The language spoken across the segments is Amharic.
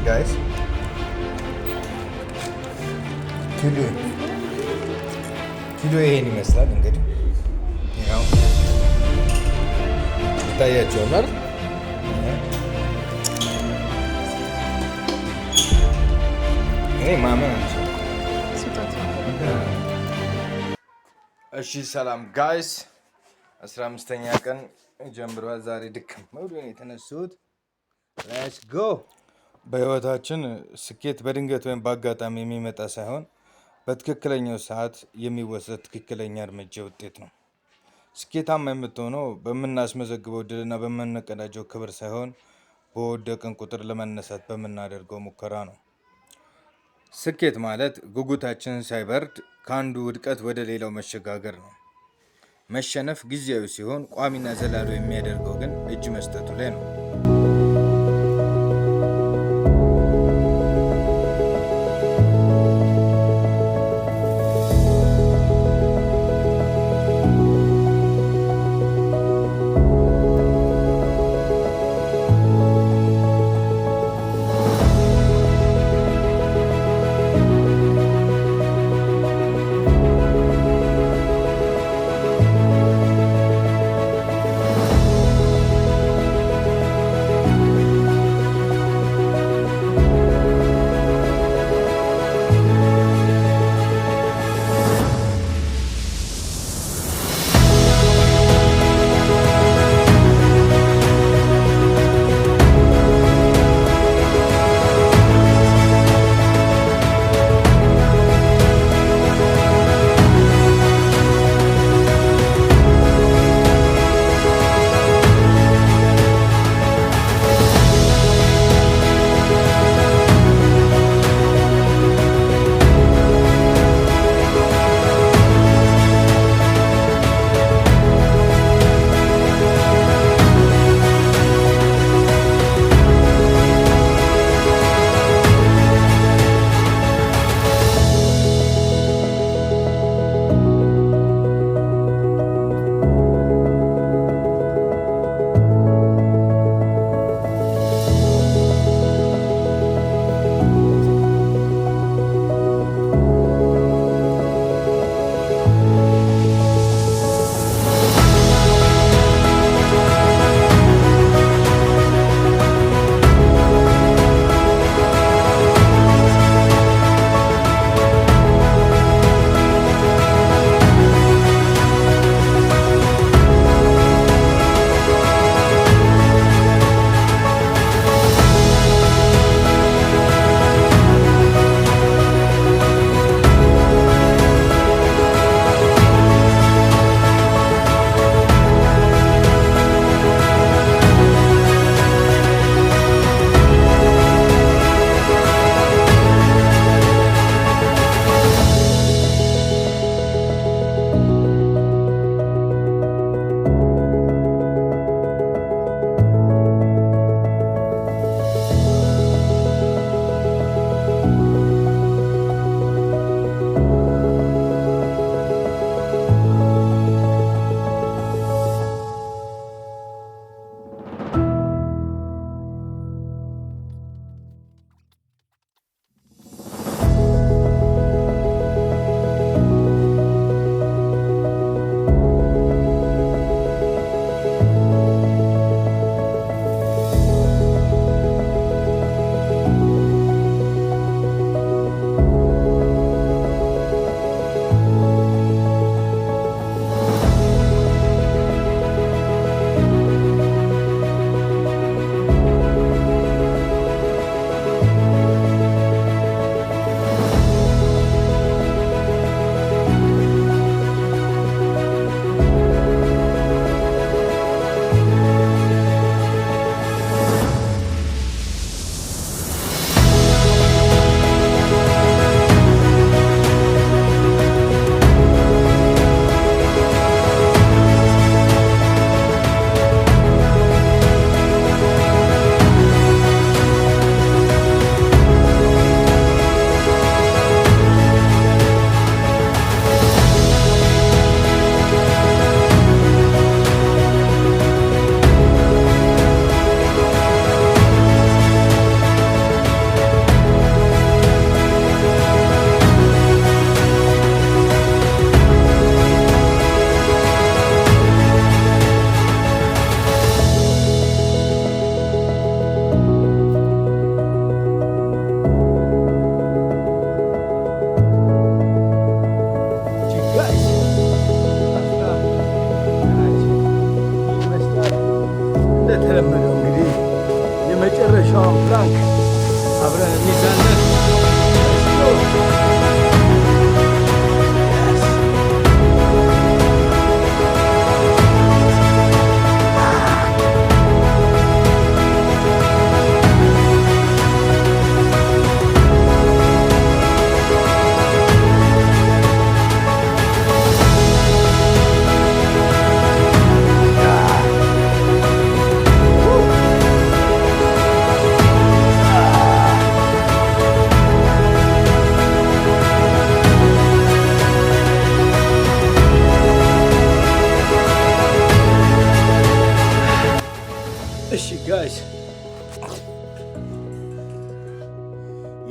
guys. ኪሎ ይሄን ይመስላል እንግዲህ ያው ታያችኋል። እኔ ማመን አልችልም። እሺ ሰላም ጋይስ 15ኛ ቀን ጀምሯል። ዛሬ ድክም ብሎ ነው የተነሱት። ሌትስ ጎ። በህይወታችን ስኬት በድንገት ወይም በአጋጣሚ የሚመጣ ሳይሆን በትክክለኛው ሰዓት የሚወሰድ ትክክለኛ እርምጃ ውጤት ነው። ስኬታማ የምትሆነው በምናስመዘግበው ድልና በምንቀዳጀው ክብር ሳይሆን በወደቅን ቁጥር ለመነሳት በምናደርገው ሙከራ ነው። ስኬት ማለት ጉጉታችንን ሳይበርድ ከአንዱ ውድቀት ወደ ሌላው መሸጋገር ነው። መሸነፍ ጊዜያዊ ሲሆን ቋሚና ዘላሉ የሚያደርገው ግን እጅ መስጠቱ ላይ ነው።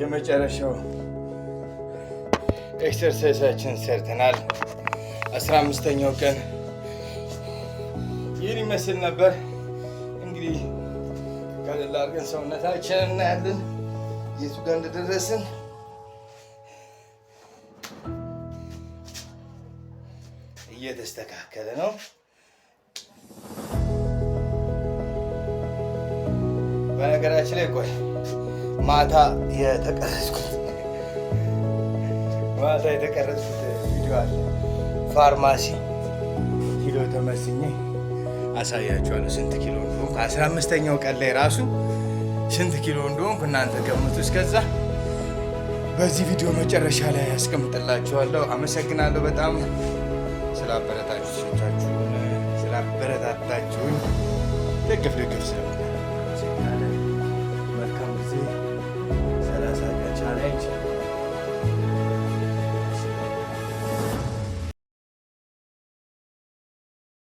የመጨረሻው ኤክሰርሳይሳችን ሰርተናል። 15ኛው ቀን ይህን ይመስል ነበር። እንግዲህ ቀለል አድርገን ሰውነታችንን እናያለን የቱ ጋር እንደደረስን። እየተስተካከለ ነው። በነገራችን ላይ ቆይ ማታ የተቀረጽኩት ቪዲዮ አለ። ፋርማሲ ኪሎ ተመስኜ አሳያችኋለሁ ስንት ኪሎ እንደሆንኩ። 15ኛው ቀን ላይ ራሱ ስንት ኪሎ እንደሆንኩ እናንተ ገምቱ። እስከዛ በዚህ ቪዲዮ መጨረሻ ላይ ያስቀምጥላችኋለሁ። አመሰግናለሁ በጣም ስላበረታታችሁኝ ደግፍ ስለሆነ